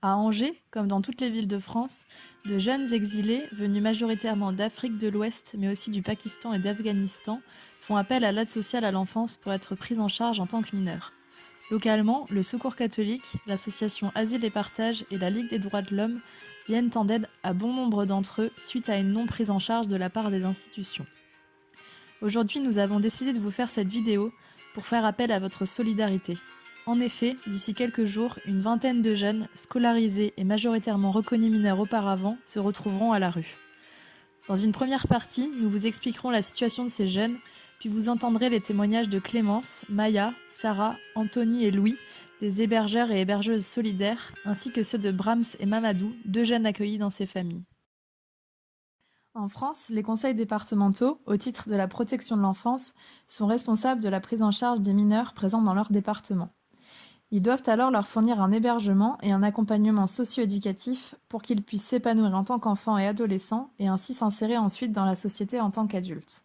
À Angers, comme dans toutes les villes de France, de jeunes exilés, venus majoritairement d'Afrique de l'Ouest, mais aussi du Pakistan et d'Afghanistan, font appel à l'aide sociale à l'enfance pour être pris en charge en tant que mineurs. Localement, le Secours catholique, l'association Asile et Partage et la Ligue des droits de l'homme viennent en aide à bon nombre d'entre eux suite à une non-prise en charge de la part des institutions. Aujourd'hui, nous avons décidé de vous faire cette vidéo pour faire appel à votre solidarité. En effet, d'ici quelques jours, une vingtaine de jeunes, scolarisés et majoritairement reconnus mineurs auparavant, se retrouveront à la rue. Dans une première partie, nous vous expliquerons la situation de ces jeunes, puis vous entendrez les témoignages de Clémence, Maya, Sarah, Anthony et Louis, des hébergeurs et hébergeuses solidaires, ainsi que ceux de Brahms et Mamadou, deux jeunes accueillis dans ces familles. En France, les conseils départementaux, au titre de la protection de l'enfance, sont responsables de la prise en charge des mineurs présents dans leur département. Ils doivent alors leur fournir un hébergement et un accompagnement socio-éducatif pour qu'ils puissent s'épanouir en tant qu'enfants et adolescents et ainsi s'insérer ensuite dans la société en tant qu'adultes.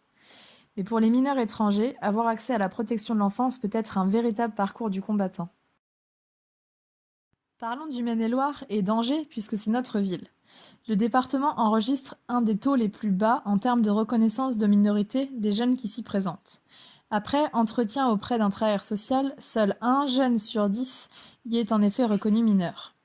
Mais pour les mineurs étrangers, avoir accès à la protection de l'enfance peut être un véritable parcours du combattant. Parlons du Maine-et-Loire et d'Angers puisque c'est notre ville. Le département enregistre un des taux les plus bas en termes de reconnaissance de minorité des jeunes qui s'y présentent. Après entretien auprès d'un travailleur social, seul un jeune sur 10 y est en effet reconnu mineur.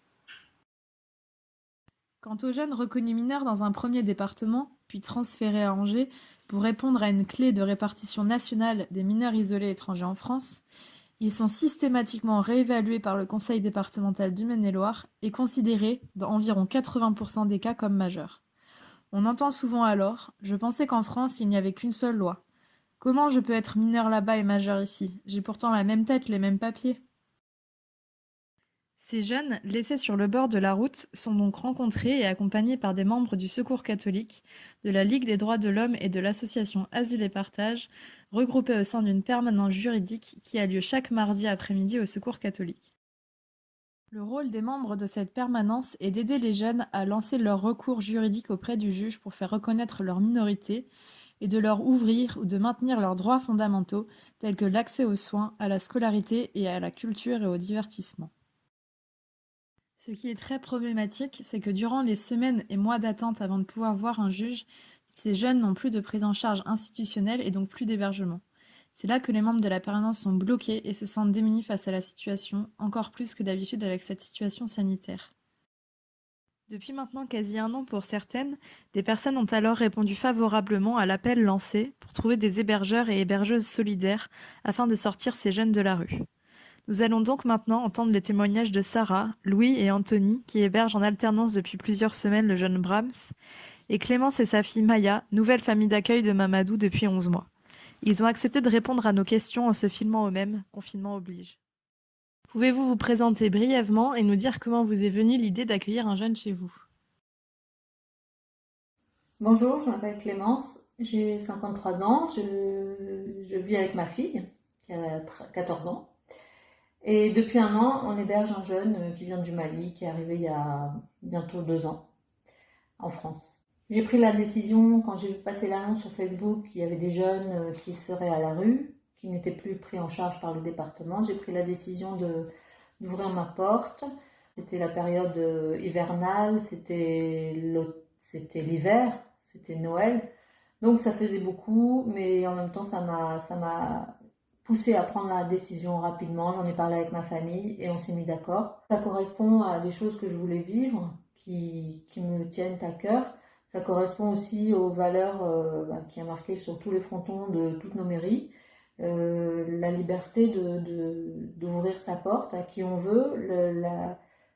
Quant aux jeunes reconnus mineurs dans un premier département, puis transférés à Angers pour répondre à une clé de répartition nationale des mineurs isolés étrangers en France, ils sont systématiquement réévalués par le conseil départemental du Maine-et-Loire et considérés, dans environ 80% des cas, comme majeurs. On entend souvent alors « Je pensais qu'en France, il n'y avait qu'une seule loi. Comment je peux être mineur là-bas et majeur ici? J'ai pourtant la même tête, les mêmes papiers. » Ces jeunes, laissés sur le bord de la route, sont donc rencontrés et accompagnés par des membres du Secours catholique, de la Ligue des droits de l'homme et de l'association Asile et Partage, regroupés au sein d'une permanence juridique qui a lieu chaque mardi après-midi au Secours catholique. Le rôle des membres de cette permanence est d'aider les jeunes à lancer leur recours juridique auprès du juge pour faire reconnaître leur minorité et de leur ouvrir ou de maintenir leurs droits fondamentaux tels que l'accès aux soins, à la scolarité et à la culture et au divertissement. Ce qui est très problématique, c'est que durant les semaines et mois d'attente avant de pouvoir voir un juge, ces jeunes n'ont plus de prise en charge institutionnelle et donc plus d'hébergement. C'est là que les membres de la permanence sont bloqués et se sentent démunis face à la situation, encore plus que d'habitude avec cette situation sanitaire. Depuis maintenant quasi un an pour certaines, des personnes ont alors répondu favorablement à l'appel lancé pour trouver des hébergeurs et hébergeuses solidaires afin de sortir ces jeunes de la rue. Nous allons donc maintenant entendre les témoignages de Sarah, Louis et Anthony, qui hébergent en alternance depuis plusieurs semaines le jeune Brahms, et Clémence et sa fille Maya, nouvelle famille d'accueil de Mamadou depuis 11 mois. Ils ont accepté de répondre à nos questions en se filmant eux-mêmes, confinement oblige. Pouvez-vous vous présenter brièvement et nous dire comment vous est venue l'idée d'accueillir un jeune chez vous? Bonjour, je m'appelle Clémence, j'ai 53 ans, je vis avec ma fille qui a 14 ans. Et depuis un an, on héberge un jeune qui vient du Mali, qui est arrivé il y a bientôt 2 ans en France. J'ai pris la décision, quand j'ai vu passer l'annonce sur Facebook, qu'il y avait des jeunes qui seraient à la rue, qui n'étaient plus pris en charge par le département. J'ai pris la décision d'ouvrir ma porte. C'était la période hivernale, c'était l'hiver, c'était Noël. Donc ça faisait beaucoup, mais en même temps ça m'a poussé à prendre la décision rapidement. J'en ai parlé avec ma famille et on s'est mis d'accord. Ça correspond à des choses que je voulais vivre, qui me tiennent à cœur. Ça correspond aussi aux valeurs qui a marqué sur tous les frontons de toutes nos mairies. La liberté d'ouvrir sa porte à qui on veut,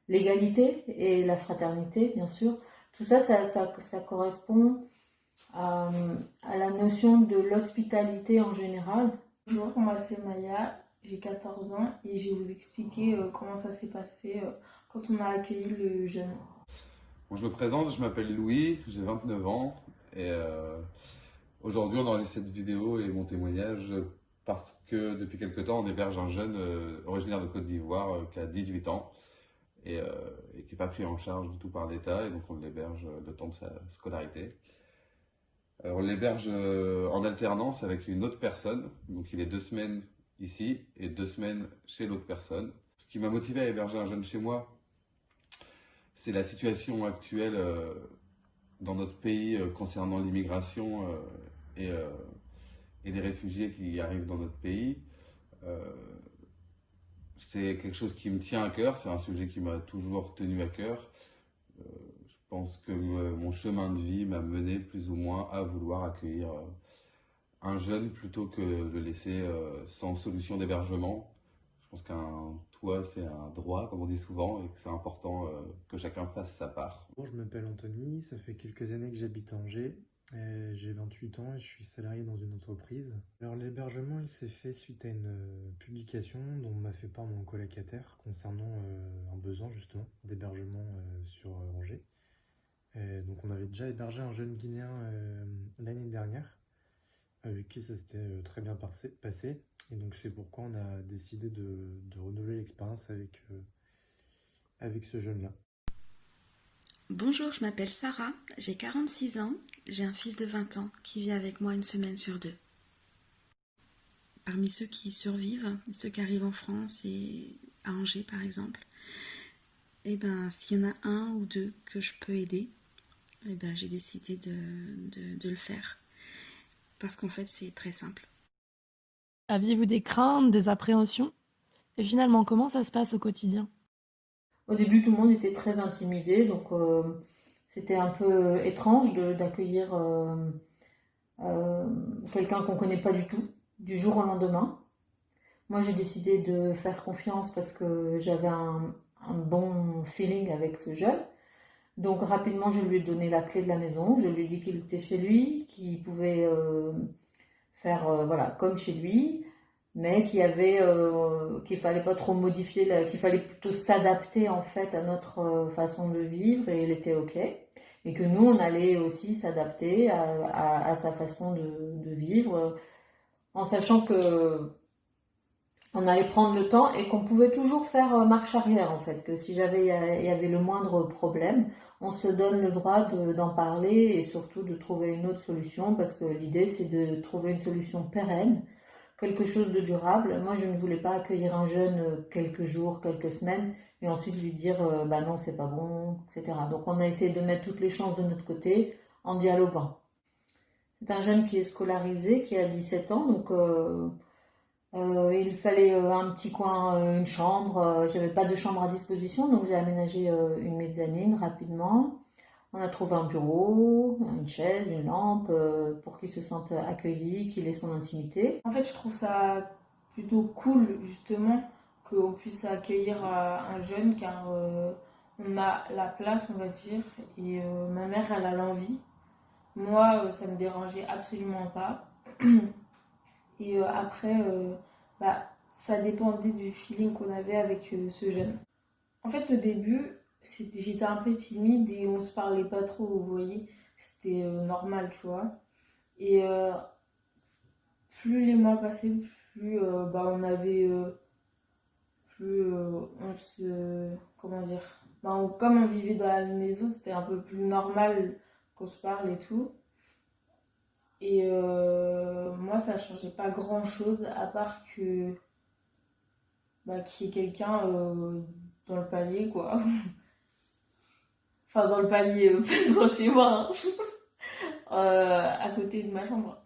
l'égalité et la fraternité, bien sûr. Tout ça, ça correspond à la notion de l'hospitalité en général. Bonjour, moi c'est Maya, j'ai 14 ans et je vais vous expliquer comment ça s'est passé quand on a accueilli le jeune. Bon, je me présente, je m'appelle Louis, j'ai 29 ans et aujourd'hui on enregistre cette vidéo et mon témoignage parce que depuis quelque temps on héberge un jeune originaire de Côte d'Ivoire qui a 18 ans et qui n'est pas pris en charge du tout par l'État et donc on l'héberge le temps de sa scolarité. On l'héberge en alternance avec une autre personne, donc il est 2 semaines ici et 2 semaines chez l'autre personne. Ce qui m'a motivé à héberger un jeune chez moi, c'est la situation actuelle dans notre pays concernant l'immigration et, euh, et les réfugiés qui arrivent dans notre pays. Euh, c'est quelque chose qui me tient à cœur, c'est un sujet qui m'a toujours tenu à cœur. Euh, je pense que mon chemin de vie m'a mené plus ou moins à vouloir accueillir un jeune plutôt que le laisser sans solution d'hébergement. Je pense qu'un toit, c'est un droit, comme on dit souvent, et que c'est important que chacun fasse sa part. Bonjour, je m'appelle Anthony, ça fait quelques années que j'habite à Angers. J'ai 28 ans et je suis salarié dans une entreprise. Alors l'hébergement, il s'est fait suite à une publication dont m'a fait part mon colocataire concernant un besoin justement d'hébergement sur Angers. Donc on avait déjà hébergé un jeune Guinéen l'année dernière, avec qui ça s'était très bien passé. Et donc c'est pourquoi on a décidé de renouveler l'expérience avec ce jeune-là. Bonjour, je m'appelle Sarah, j'ai 46 ans, j'ai un fils de 20 ans qui vit avec moi une semaine sur 2. Parmi ceux qui survivent, ceux qui arrivent en France et à Angers par exemple, s'il y en a un ou deux que je peux aider, j'ai décidé de le faire. Parce qu'en fait c'est très simple. Aviez-vous des craintes, des appréhensions? Et finalement, comment ça se passe au quotidien? Au début, tout le monde était très intimidé, donc c'était un peu étrange d'accueillir quelqu'un qu'on ne connaît pas du tout, du jour au lendemain. Moi, j'ai décidé de faire confiance parce que j'avais un bon feeling avec ce jeune. Donc rapidement, je lui ai donné la clé de la maison, je lui ai dit qu'il était chez lui, qu'il pouvait faire comme chez lui, mais qu'il fallait pas trop modifier, qu'il fallait plutôt s'adapter en fait à notre façon de vivre et il était ok. Et que nous, on allait aussi s'adapter à sa façon de vivre, en sachant que on allait prendre le temps et qu'on pouvait toujours faire marche arrière en fait, que si il y avait le moindre problème, on se donne le droit d'en parler et surtout de trouver une autre solution parce que l'idée c'est de trouver une solution pérenne, quelque chose de durable. Moi je ne voulais pas accueillir un jeune quelques jours, quelques semaines et ensuite lui dire bah non c'est pas bon, etc. Donc on a essayé de mettre toutes les chances de notre côté en dialoguant. C'est un jeune qui est scolarisé, qui a 17 ans, donc il fallait un petit coin, une chambre. J'avais pas de chambre à disposition, donc j'ai aménagé une mezzanine rapidement. On a trouvé un bureau, une chaise, une lampe, pour qu'il se sente accueilli, qu'il ait son intimité. En fait, je trouve ça plutôt cool, justement, qu'on puisse accueillir un jeune, car on a la place, on va dire, et ma mère, elle a l'envie. Moi, ça me dérangeait absolument pas. Et après, ça dépendait du feeling qu'on avait avec ce jeune. En fait, au début, j'étais un peu timide et on se parlait pas trop, vous voyez. C'était normal, tu vois. Et plus les mois passaient, plus on avait... plus on se... Comment dire comme on vivait dans la même maison, c'était un peu plus normal qu'on se parle et tout. Et moi, ça changeait pas grand chose à part que qu'il y ait quelqu'un dans le palier, quoi. Enfin, dans le palier, pas devant chez moi, hein. À côté de ma chambre.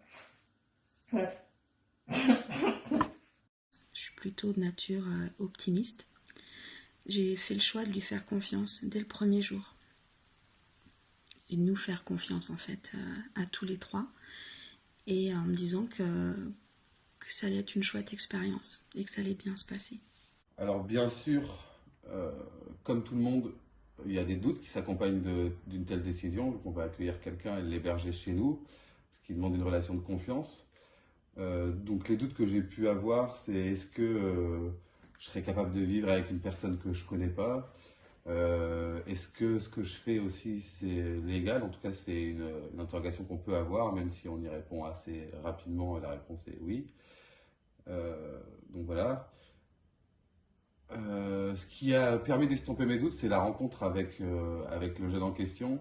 Bref. Je suis plutôt de nature optimiste. J'ai fait le choix de lui faire confiance dès le premier jour. Et de nous faire confiance, en fait, à tous les trois. Et en me disant que ça allait être une chouette expérience et que ça allait bien se passer. Alors bien sûr, comme tout le monde, il y a des doutes qui s'accompagnent d'une telle décision, qu'on va accueillir quelqu'un et l'héberger chez nous, ce qui demande une relation de confiance. Donc les doutes que j'ai pu avoir, c'est est-ce que je serais capable de vivre avec une personne que je connais pas? Est-ce que ce que je fais aussi c'est légal? En tout cas, c'est une interrogation qu'on peut avoir, même si on y répond assez rapidement, la réponse est oui. Donc voilà. Ce qui a permis d'estomper mes doutes, c'est la rencontre avec le jeune en question,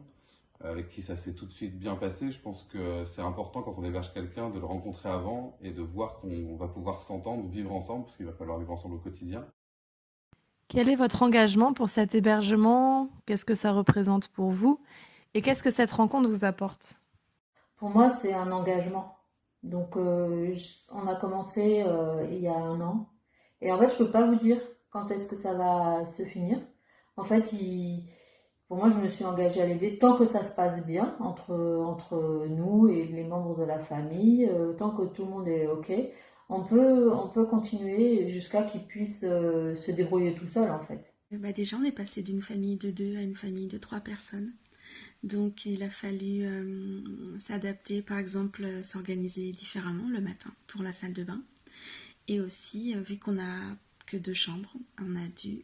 avec qui ça s'est tout de suite bien passé. Je pense que c'est important quand on héberge quelqu'un de le rencontrer avant et de voir qu'on va pouvoir s'entendre, vivre ensemble, parce qu'il va falloir vivre ensemble au quotidien. Quel est votre engagement pour cet hébergement? Qu'est-ce que ça représente pour vous? Et qu'est-ce que cette rencontre vous apporte? Pour moi, c'est un engagement. Donc, on a commencé il y a un an. Et en fait, je peux pas vous dire quand est-ce que ça va se finir. En fait, pour moi, je me suis engagée à l'aider tant que ça se passe bien entre nous et les membres de la famille, tant que tout le monde est OK. On peut continuer jusqu'à qu'ils puissent se débrouiller tout seuls, en fait. Déjà, on est passé d'une famille de 2 à une famille de 3 personnes. Donc, il a fallu s'adapter, par exemple, s'organiser différemment le matin pour la salle de bain. Et aussi, vu qu'on n'a que 2 chambres, on a dû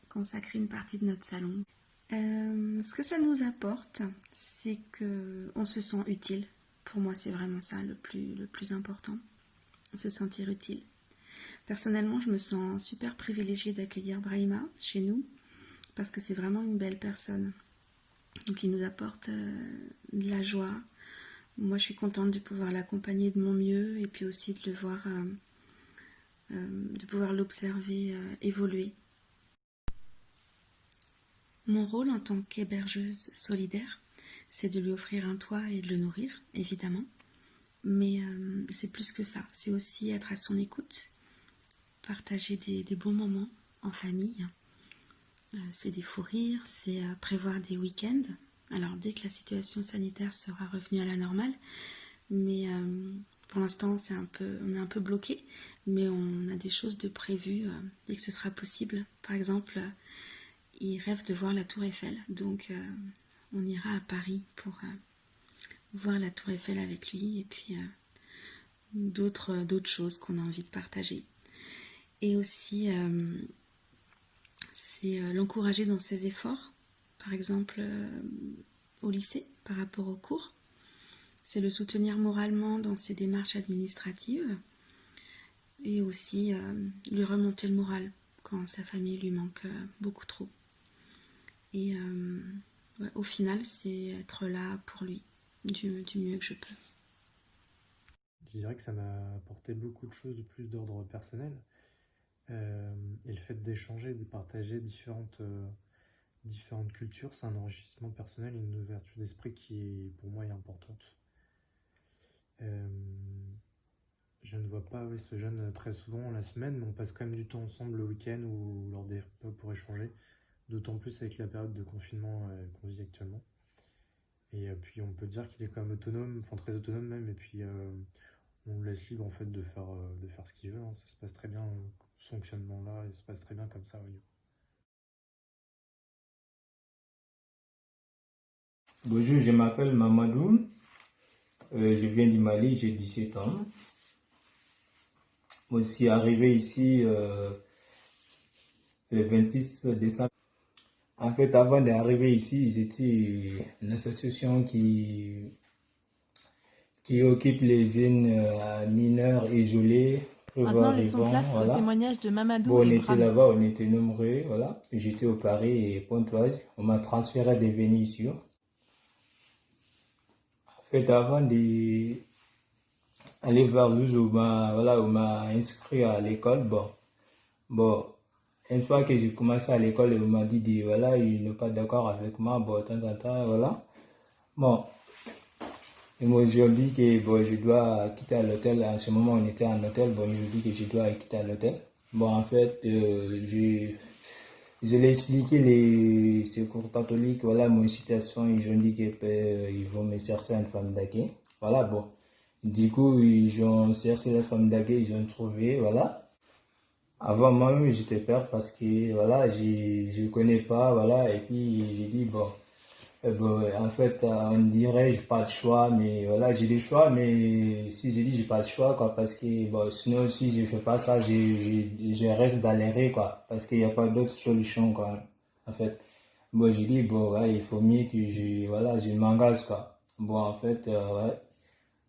consacrer une partie de notre salon. Ce que ça nous apporte, c'est qu'on se sent utile. Pour moi, c'est vraiment ça le plus important, se sentir utile. Personnellement, je me sens super privilégiée d'accueillir Brahima chez nous parce que c'est vraiment une belle personne. Donc il nous apporte de la joie. Moi, je suis contente de pouvoir l'accompagner de mon mieux et puis aussi de le voir, de pouvoir l'observer évoluer. Mon rôle en tant qu'hébergeuse solidaire, c'est de lui offrir un toit et de le nourrir, évidemment. Mais c'est plus que ça. C'est aussi être à son écoute, partager des bons moments en famille. C'est des fous rires, c'est prévoir des week-ends. Alors dès que la situation sanitaire sera revenue à la normale, mais pour l'instant on est un peu bloqué, mais on a des choses de prévues dès que ce sera possible. Par exemple, il rêve de voir la Tour Eiffel, donc on ira à Paris pour voir la Tour Eiffel avec lui et puis d'autres choses qu'on a envie de partager. Et aussi c'est l'encourager dans ses efforts, par exemple au lycée par rapport aux cours. C'est le soutenir moralement dans ses démarches administratives et aussi lui remonter le moral quand sa famille lui manque beaucoup trop. Et au final, c'est être là pour lui du mieux que je peux. Je dirais que ça m'a apporté beaucoup de choses de plus d'ordre personnel. Et le fait d'échanger, de partager différentes cultures, c'est un enrichissement personnel et une ouverture d'esprit qui, pour moi, est importante. Je ne vois pas ce jeune très souvent la semaine, mais on passe quand même du temps ensemble le week-end ou lors des repas pour échanger, d'autant plus avec la période de confinement qu'on vit actuellement. Et puis on peut dire qu'il est quand même autonome, enfin très autonome même, et puis on le laisse libre en fait de faire ce qu'il veut, hein. Ça se passe très bien, ce fonctionnement-là, il se passe très bien comme ça. Oui. Bonjour, je m'appelle Mamadou. Je viens du Mali, j'ai 17 ans. Je suis arrivé ici le 26 décembre. En fait, avant d'arriver ici, j'étais une association qui occupe les zones mineures isolées, Maintenant, laissons Prévost-Rivon, place au voilà. témoignage de Mamadou Bon, on et était Brahms. là-bas, on était nombreux, voilà. J'étais au Paris et Pontoise. On m'a transféré de venir ici. En fait, avant d'aller vers l'US, on m'a inscrit à l'école. Bon, une fois que j'ai commencé à l'école, on m'a dit, voilà, il n'est pas d'accord avec moi, bon, de temps en temps, voilà. Bon, et moi, je dis que bon, je dois quitter à l'hôtel. En ce moment, on était en hôtel, bon, je dis que je dois quitter à l'hôtel. Bon, en fait, je l'ai expliqué les secours catholiques, voilà mon situation, ils ont dit qu'ils vont me chercher une femme d'accueil. Voilà, bon. Du coup, ils ont cherché la femme d'accueil, ils ont trouvé, voilà. Avant moi-même, j'étais peur parce que, voilà, je ne connais pas, voilà. Et puis, j'ai dit, bon, en fait, on dirait, j'ai pas de choix, mais voilà, j'ai des choix, mais si j'ai dit, j'ai pas de choix, quoi, parce que, bon, sinon, si je fais pas ça, je reste galérer, quoi, parce qu'il n'y a pas d'autre solution, quoi, en fait. Bon, j'ai dit, bon, ouais, il faut mieux que voilà, je m'engage, quoi. Bon, en fait, ouais.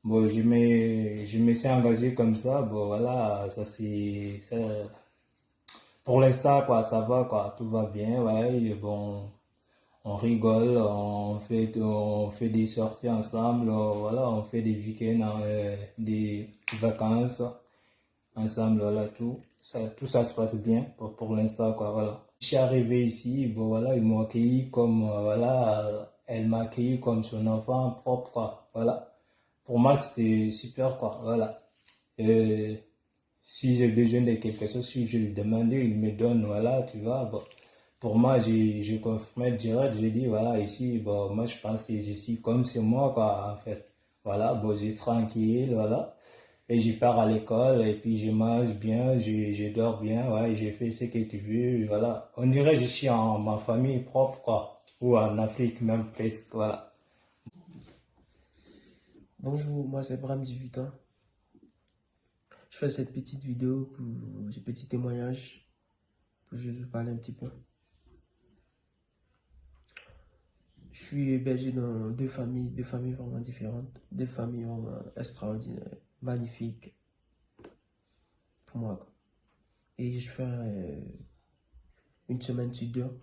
Bon, je me suis engagé comme ça, bon, voilà, ça, pour l'instant, quoi, ça va, quoi, tout va bien, ouais, et bon. On rigole, on fait des sorties ensemble, voilà, on fait des week-ends, des vacances ensemble, voilà tout. tout ça se passe bien pour l'instant, quoi, voilà. Je suis arrivé ici, bon, voilà, ils m'ont accueilli comme, voilà, elle m'a accueilli comme son enfant propre, quoi, voilà. Pour moi, c'était super, quoi, voilà. Euh, Si j'ai besoin de quelque chose, si je lui demande, il me donne, voilà, tu vois. Bon, pour moi, j'ai confirmé direct, j'ai dit, voilà, ici, bon, moi, je pense que je suis comme c'est moi, quoi, en fait. Voilà, bon, j'ai tranquille, voilà. Et je pars à l'école, et puis je mange bien, je dors bien, ouais, j'ai fait ce que tu veux, voilà. On dirait que je suis en ma famille propre, quoi. Ou en Afrique, même presque, voilà. Bonjour, moi c'est Bram, 18 ans. Je fais cette petite vidéo pour ce petit témoignage pour juste vous parler un petit peu. Je suis hébergé dans deux familles vraiment différentes, deux familles vraiment extraordinaires, magnifiques pour moi, quoi. Et je fais une semaine sur deux,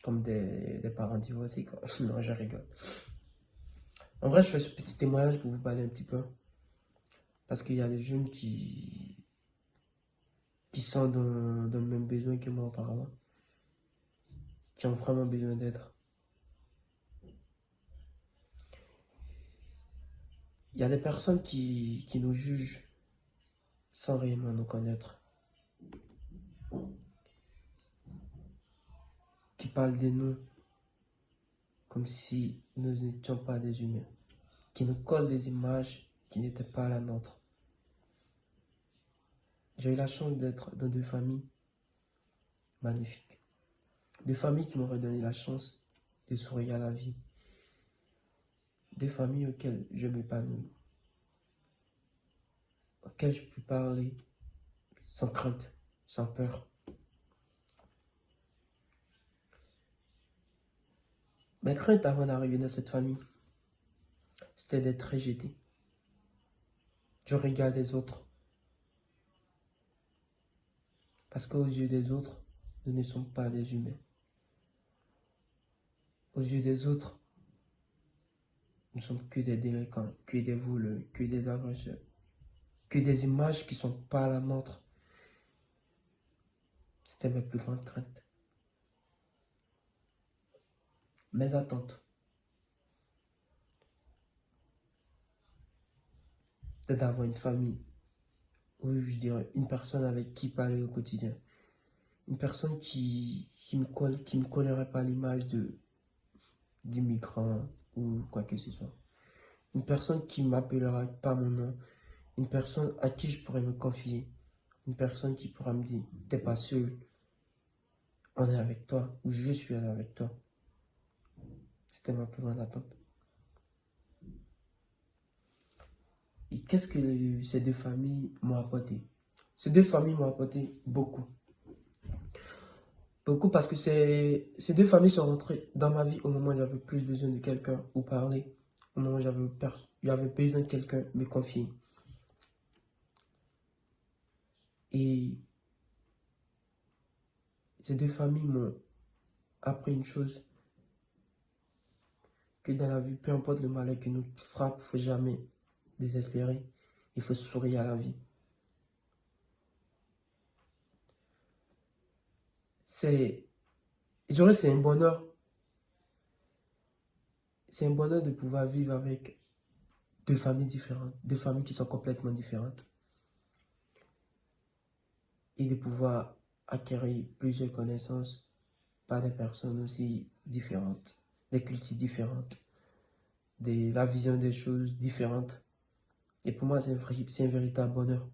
comme des parents divorcés, quoi. Non, je rigole. En vrai, je fais ce petit témoignage pour vous parler un petit peu, parce qu'il y a des jeunes qui sont dans le même besoin que moi auparavant, qui ont vraiment besoin d'être. Il y a des personnes qui nous jugent sans réellement nous connaître, qui parlent de nous comme si nous n'étions pas des humains, qui nous collent des images qui n'étaient pas la nôtre. J'ai eu la chance d'être dans deux familles magnifiques, deux familles qui m'auraient donné la chance de sourire à la vie, deux familles auxquelles je m'épanouis, auxquelles je peux parler sans crainte, sans peur. Mes craintes avant d'arriver dans cette famille, c'était d'être rejeté du regard des autres. Parce qu'aux yeux des autres, nous ne sommes pas des humains. Aux yeux des autres, nous ne sommes que des délinquants, que des voleurs, que des agresseurs, que des images qui ne sont pas la nôtre. C'était mes plus grandes craintes. Mes attentes. C'est d'avoir une famille. Oui, je dirais une personne avec qui parler au quotidien. Une personne qui me collerait pas l'image d'immigrant ou quoi que ce soit. Une personne qui m'appellera pas mon nom. Une personne à qui je pourrais me confier. Une personne qui pourra me dire, t'es pas seul, on est avec toi, ou je suis avec toi. C'était ma plus grande attente. Et qu'est-ce que ces deux familles m'ont apporté? Ces deux familles m'ont apporté beaucoup. Beaucoup parce que ces deux familles sont rentrées dans ma vie au moment où j'avais plus besoin de quelqu'un ou parler. Au moment où j'avais besoin de quelqu'un me confier. Et ces deux familles m'ont appris une chose, que dans la vie, peu importe le malheur qui nous frappe, il ne faut jamais désespérer. Il faut sourire à la vie. Je dirais c'est un bonheur. C'est un bonheur de pouvoir vivre avec deux familles différentes, deux familles qui sont complètement différentes. Et de pouvoir acquérir plusieurs connaissances par des personnes aussi différentes, des cultures différentes, de la vision des choses différentes. Et pour moi, c'est un véritable bonheur.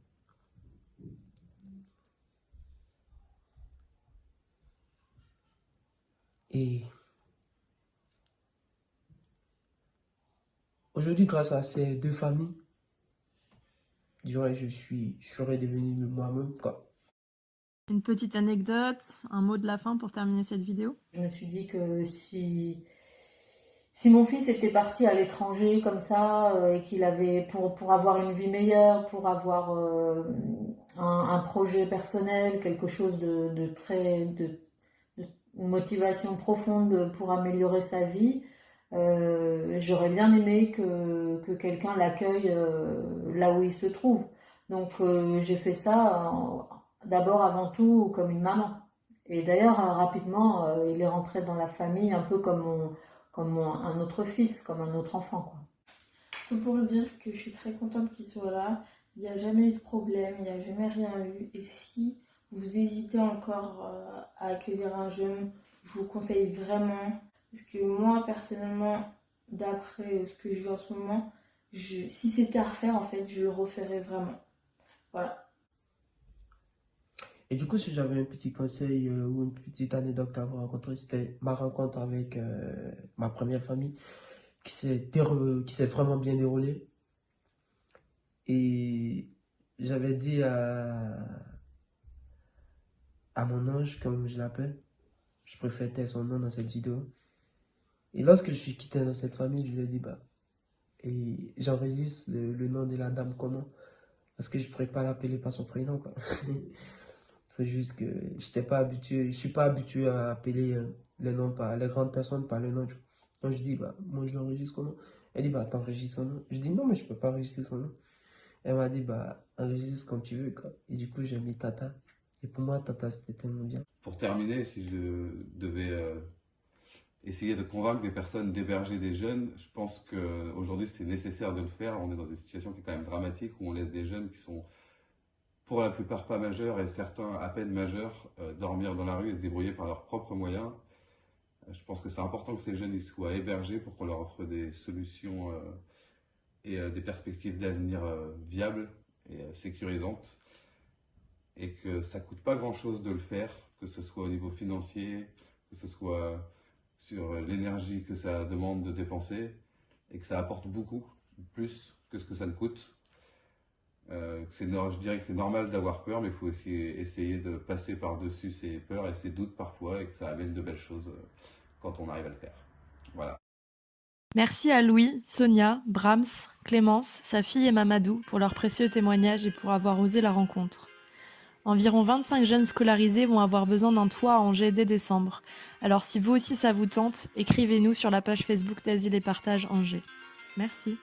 Et aujourd'hui, grâce à ces deux familles, je dirais je suis redevenu moi-même, quoi. Une petite anecdote, un mot de la fin pour terminer cette vidéo. Je me suis dit que si mon fils était parti à l'étranger comme ça, et qu'il avait, pour avoir une vie meilleure, pour avoir un projet personnel, quelque chose de une motivation profonde pour améliorer sa vie, j'aurais bien aimé que quelqu'un l'accueille là où il se trouve. Donc j'ai fait ça d'abord, avant tout, comme une maman. Et d'ailleurs, rapidement, il est rentré dans la famille un peu un autre fils, comme un autre enfant, quoi. Tout pour dire que je suis très contente qu'il soit là. Il n'y a jamais eu de problème, il n'y a jamais rien eu. Et si vous hésitez encore à accueillir un jeune, je vous conseille vraiment. Parce que moi, personnellement, d'après ce que je vis en ce moment, si c'était à refaire, en fait, je le referais vraiment. Voilà. Et du coup, si j'avais un petit conseil ou une petite anecdote à vous raconter, c'était ma rencontre avec ma première famille qui s'est vraiment bien déroulée. Et j'avais dit à mon ange, comme je l'appelle, je préfère taire son nom dans cette vidéo. Et lorsque je suis quitté dans cette famille, je lui ai dit, bah, et j'enregistre le nom de la dame comment? Parce que je ne pourrais pas l'appeler par son prénom, quoi. Faut juste que je suis pas habitué à appeler les noms par les grandes personnes par le nom. Donc je dis, bah, moi je l'enregistre comment? Elle dit, bah, t'enregistres son nom. Je dis, non, mais je peux pas enregistrer son nom. Elle m'a dit, bah, enregistre comme tu veux, quoi. Et du coup, j'ai mis Tata. Et pour moi, Tata, c'était tellement bien. Pour terminer, si je devais essayer de convaincre des personnes d'héberger des jeunes, je pense qu'aujourd'hui c'est nécessaire de le faire. On est dans une situation qui est quand même dramatique où on laisse des jeunes qui sont pour la plupart pas majeurs et certains à peine majeurs dormir dans la rue et se débrouiller par leurs propres moyens. Je pense que c'est important que ces jeunes ils soient hébergés pour qu'on leur offre des solutions et des perspectives d'avenir viables et sécurisantes. Et que ça coûte pas grand-chose de le faire, que ce soit au niveau financier, que ce soit sur l'énergie que ça demande de dépenser, et que ça apporte beaucoup plus que ce que ça ne coûte. Je dirais que c'est normal d'avoir peur, mais il faut aussi essayer de passer par-dessus ces peurs et ces doutes parfois, et que ça amène de belles choses quand on arrive à le faire. Voilà. Merci à Louis, Sonia, Brahms, Clémence, sa fille et Mamadou pour leurs précieux témoignages et pour avoir osé la rencontre. Environ 25 jeunes scolarisés vont avoir besoin d'un toit à Angers dès décembre. Alors si vous aussi ça vous tente, écrivez-nous sur la page Facebook d'Asile et Partage Angers. Merci.